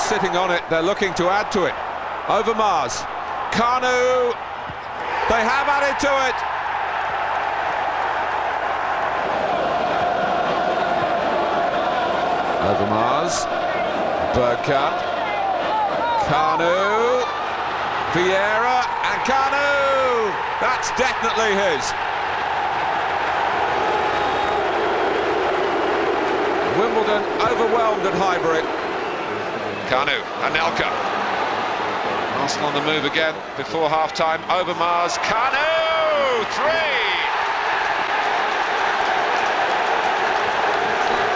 sitting on it, they're looking to add to it. Overmars, Kanu, they have added to it. Overmars, Bergkamp, Kanu, Vieira, and Kanu! That's definitely his. Wimbledon overwhelmed at Highbury. Kanu, Anelka. Arsenal on the move again before half-time. Overmars, Kanu! 3!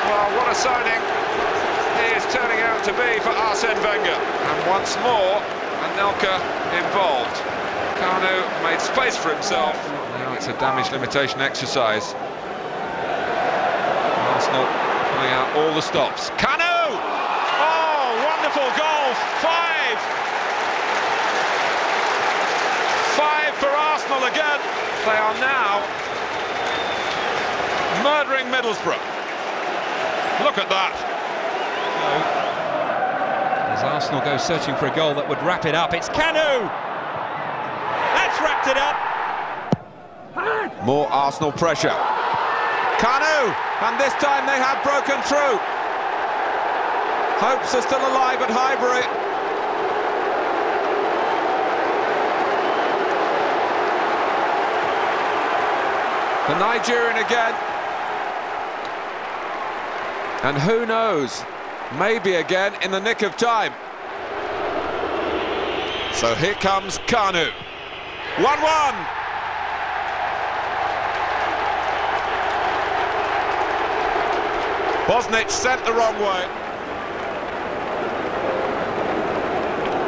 Well, what a signing he is turning out to be for Arsene Wenger. And once more, Anelka involved. Kanu made space for himself. Now it's a damage limitation exercise. Arsenal pulling out all the stops. Kanu! Oh, wonderful goal! 5! 5 for Arsenal again. They are now murdering Middlesbrough. Look at that. As Arsenal go searching for a goal that would wrap it up, it's Kanu! That's wrapped it up! More Arsenal pressure. Kanu! And this time they have broken through. Hopes are still alive at Highbury. The Nigerian again. And who knows, maybe again in the nick of time. So here comes Kanu. 1-1. Bosnich sent the wrong way.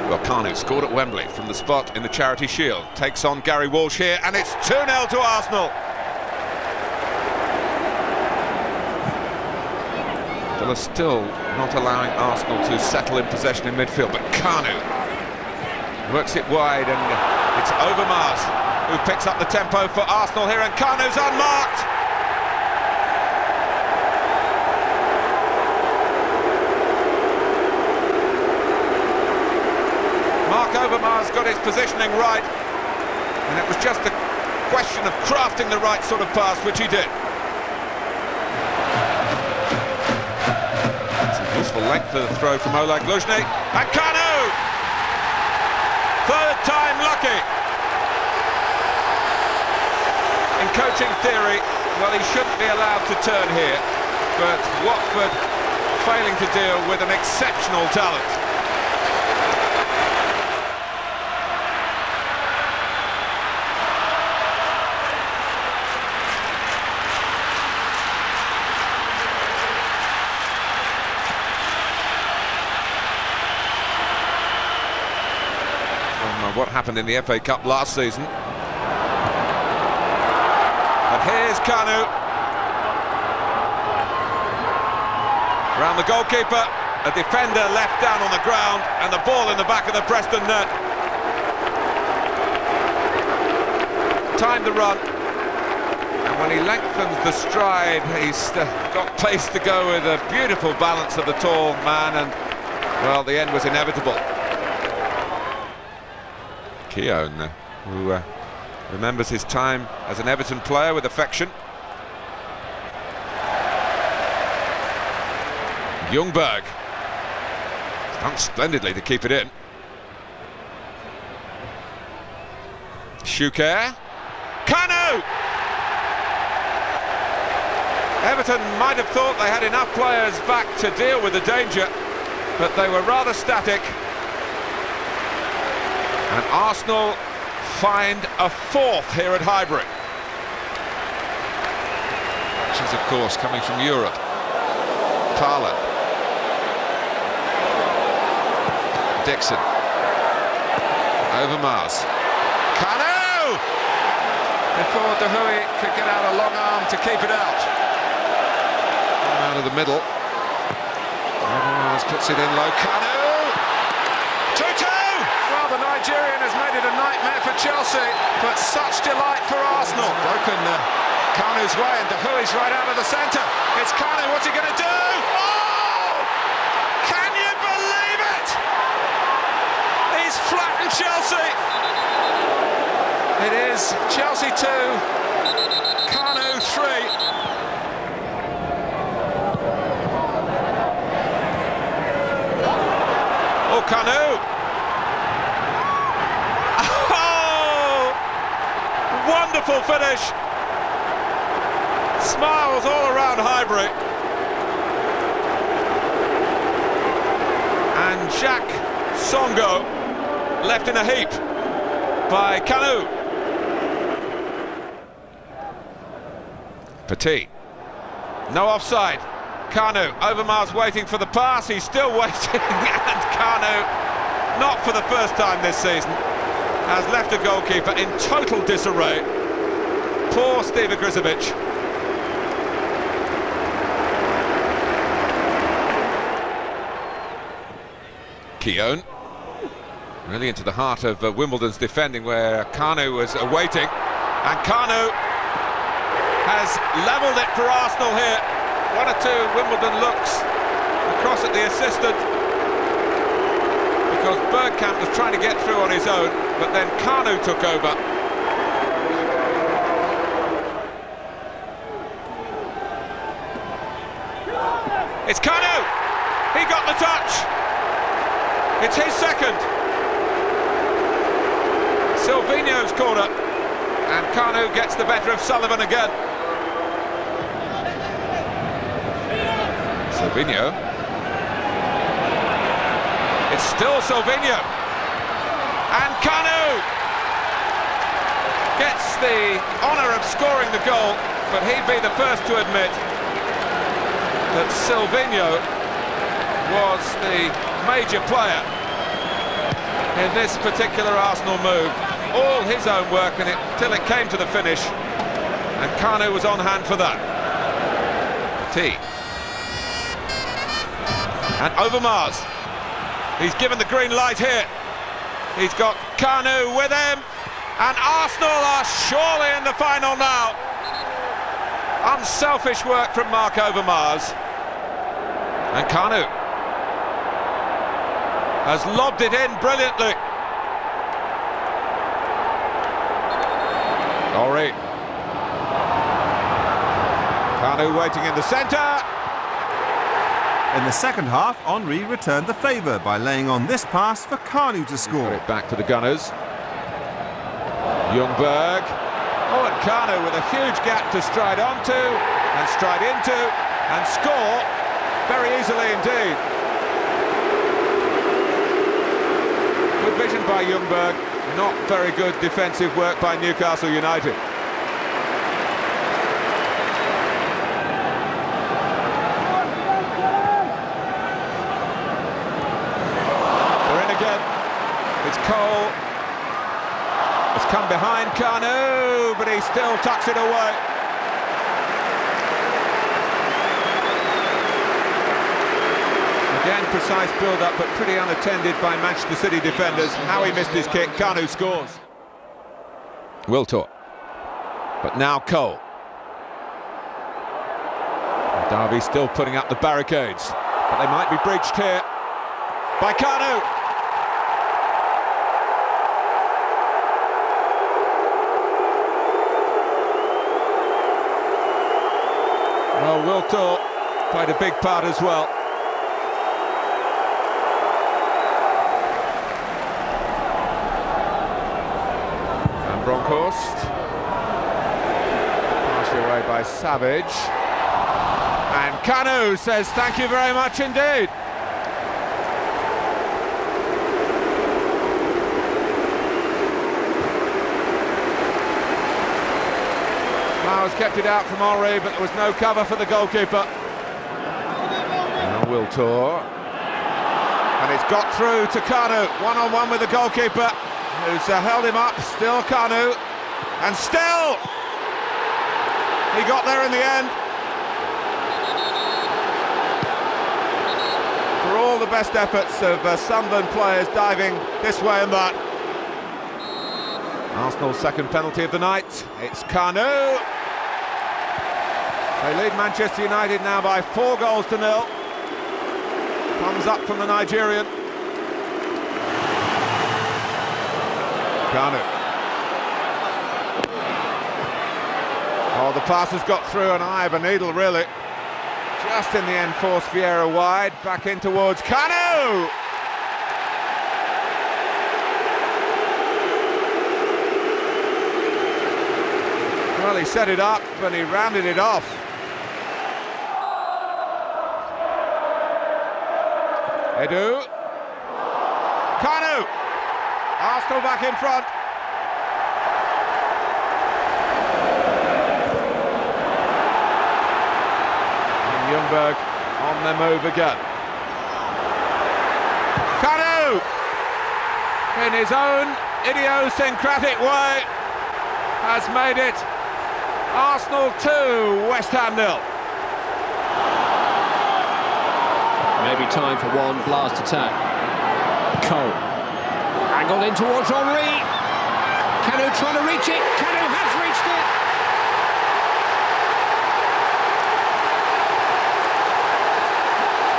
Well, Kanu scored at Wembley from the spot in the Charity Shield. Takes on Gary Walsh here, and it's 2-0 to Arsenal. Villa still not allowing Arsenal to settle in possession in midfield, but Kanu works it wide, and it's Overmars who picks up the tempo for Arsenal here, and Kanu's unmarked. Mark Overmars got his positioning right, and it was just a question of crafting the right sort of pass, which he did. Useful length of the throw from Oleg Luzhny, and Kanu! Third time lucky. In coaching theory, well, he shouldn't be allowed to turn here, but Watford failing to deal with an exceptional talent. What happened in the FA Cup last season. And here's Kanu. Around the goalkeeper, a defender left down on the ground, and the ball in the back of the Preston net. Timed the run, and when he lengthens the stride, he's got pace to go with a beautiful balance of the tall man, and, well, the end was inevitable. Keown, who remembers his time as an Everton player with affection. Ljungberg done splendidly to keep it in. Schuker, Kanu! Everton might have thought they had enough players back to deal with the danger, but they were rather static. And Arsenal find a fourth here at Highbury. Actions, of course, coming from Europe. Parler. Dixon. Overmars. Kanu! Before De Huy could get out a long arm to keep it out. Out of the middle. Overmars puts it in low. Kanu! 2-2! Well, the Nigerian has made it a nightmare for Chelsea, but such delight for Arsenal. Broken Kanu's way, and De Huy's right out of the centre. It's Kanu, what's he going to do? Oh! Can you believe it? is Chelsea 2, Kanu 3. Oh, Kanu! Oh! Wonderful finish! Smiles all around Highbury. And Jacques Songo left in a heap by Kanu. Petit. No offside. Kanu, Overmars waiting for the pass, he's still waiting, and Kanu, not for the first time this season, has left a goalkeeper in total disarray. Poor Steve Igrizovic. Keown, really into the heart of Wimbledon's defending, where Kanu was awaiting, and Kanu has levelled it for Arsenal here. One or two Wimbledon looks across at the assistant, because Bergkamp was trying to get through on his own, but then Kanu took over. It's Kanu! He got the touch! It's his second. Silvino's corner, and Kanu gets the better of Sullivan again. Silvino. It's still Silvino. And Kanu gets the honour of scoring the goal, but he'd be the first to admit that Silvino was the major player in this particular Arsenal move. All his own work in it till it came to the finish, and Kanu was on hand for that. T. And Overmars, he's given the green light here. He's got Kanu with him, and Arsenal are surely in the final now. Unselfish work from Mark Overmars, and Kanu has lobbed it in brilliantly. Dowry. Kanu waiting in the centre. In the second half, Henry returned the favour by laying on this pass for Kanu to score. Put it back to the Gunners. Ljungberg. Oh, and Kanu with a huge gap to stride onto, and stride into, and score very easily indeed. Good vision by Ljungberg, not very good defensive work by Newcastle United. It's Cole. It's come behind Kanu, but he still tucks it away. Again, precise build-up, but pretty unattended by Manchester City defenders. How he missed his kick. Kanu scores. Wiltor. But now Cole. Derby still putting up the barricades, but they might be breached here by Kanu. Well, Wiltor played a big part as well. And Bronkhorst. Passed away by Savage. And Kanu says thank you very much indeed. Flowers kept it out from Ory, but there was no cover for the goalkeeper. Now Wiltor. And it's got through to Kanu, one-on-one with the goalkeeper, who's held him up. Still Kanu, and still he got there in the end. For all the best efforts of Sunderland players diving this way and that. Arsenal's second penalty of the night. It's Kanu. They lead Manchester United now by 4 goals to 0. Thumbs up from the Nigerian. Kanu. Oh, the pass has got through an eye of a needle, really. Just in the end, forced Vieira wide, back in towards Kanu! Well, he set it up and he rounded it off. Edu. Kanu! Arsenal back in front. Ljungberg on the move again. Kanu! In his own idiosyncratic way has made it Arsenal 2, West Ham 0. Maybe time for one blast attack. Cole. Angled in towards Henry. Kanu trying to reach it. Kanu has reached it.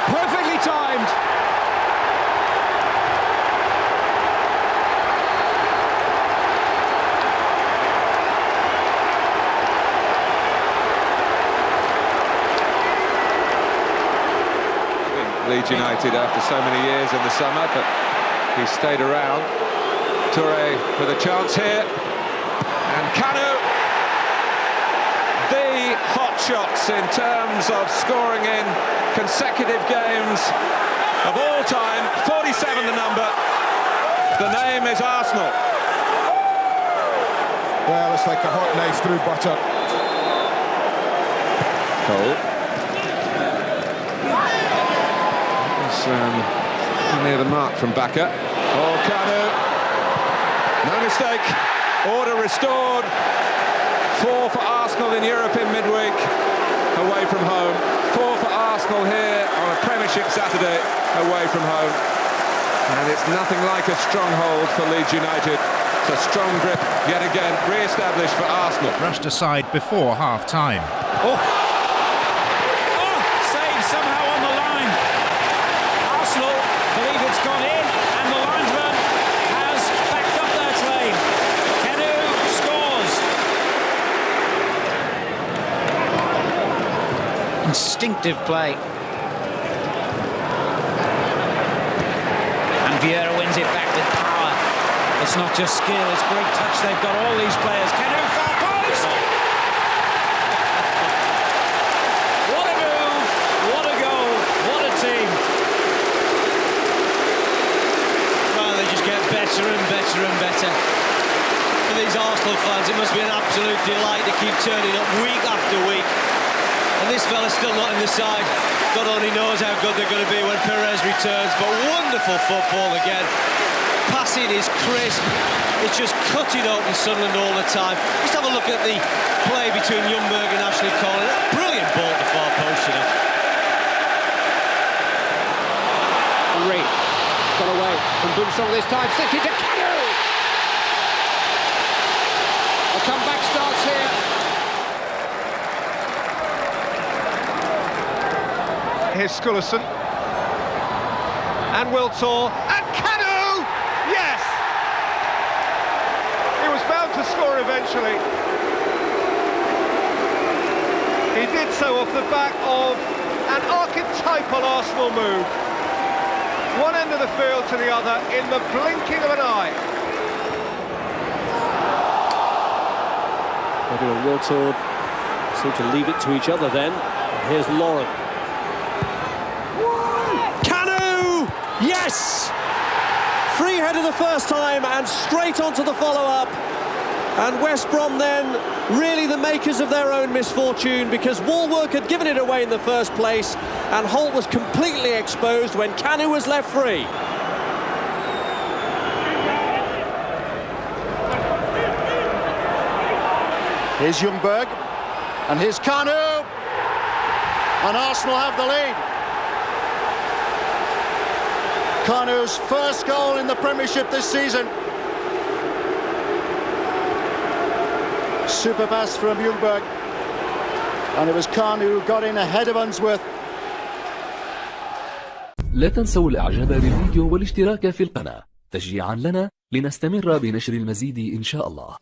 Perfectly timed. Leeds United after so many years in the summer, but he stayed around. Toure with a chance here, and Kanu, the hot shots in terms of scoring in consecutive games of all time. 47 the number. The name is Arsenal. Well, it's like a hot knife through butter. Cole. Near the mark from Baka. Oh, Kanu. No mistake. Order restored. 4 for Arsenal in Europe in midweek. Away from home. 4 for Arsenal here on a Premiership Saturday. Away from home. And it's nothing like a stronghold for Leeds United. It's a strong grip yet again re-established for Arsenal. Brushed aside before half-time. Oh, save somehow on the line. Arsenal believe it's gone in, and the linesman has backed up their claim. Kanu scores. Instinctive play. And Vieira wins it back with power. It's not just skill, it's great touch. They've got all these players. Kanu far post! What a move, what a goal, what a team. Well, they just get better and better and better. For these Arsenal fans, it must be an absolute delight to keep turning up week after week. And this fella's still not in the side. God only knows how good they're going to be when Perez returns. But wonderful football again. Passing is crisp. It's just cutting open Sunderland all the time. Just have a look at the play between Ljungberg and Ashley Cole. Brilliant ball to far post, you know. Henry got away from Boomstrong this time. Sticking to Kanu. A comeback starts here. Here's Skullerson. And Wiltor. And Kanu! Yes! He was bound to score eventually. He did so off the back of an archetypal Arsenal move. One end of the field to the other in the blinking of an eye. Edu and Wiltord seem to leave it to each other then. And here's Lauren. Kanu! Yes! Free header the first time and straight onto the follow-up. And West Brom then really the makers of their own misfortune, because Woolwork had given it away in the first place and Holt was completely exposed when Kanu was left free. Here's Ljungberg, and here's Kanu, and Arsenal have the lead. Kanu's first goal in the Premiership this season. Super pass from Ljungberg, and it was Kanu who got in ahead of Unsworth. لا تنسوا الإعجاب بالفيديو والاشتراك في القناة تشجيعا لنا لنستمر بنشر المزيد إن شاء الله.